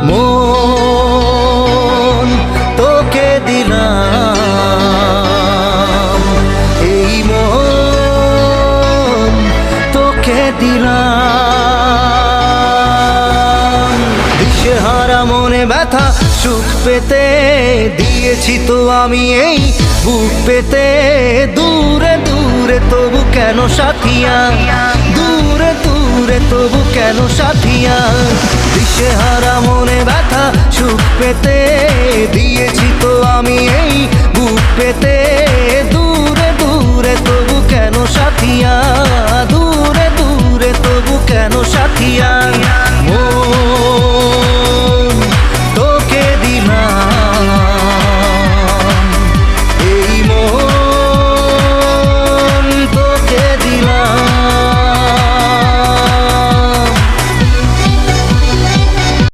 মন তোকে দিলাম, এই মন তোকে দিলাম। দিশেহারা মনে ব্যথা সুখ পেতে দিয়েছি তো আমি এই বুক পেতে। দূরে দূরে তবু কেন সাথিয়া, দূরে দূরে তবু কেন সাথিয়া। দিশেহারা মনে ব্যথা সুখ পেতে দিয়েছি তো আমি এই বুক পেতে।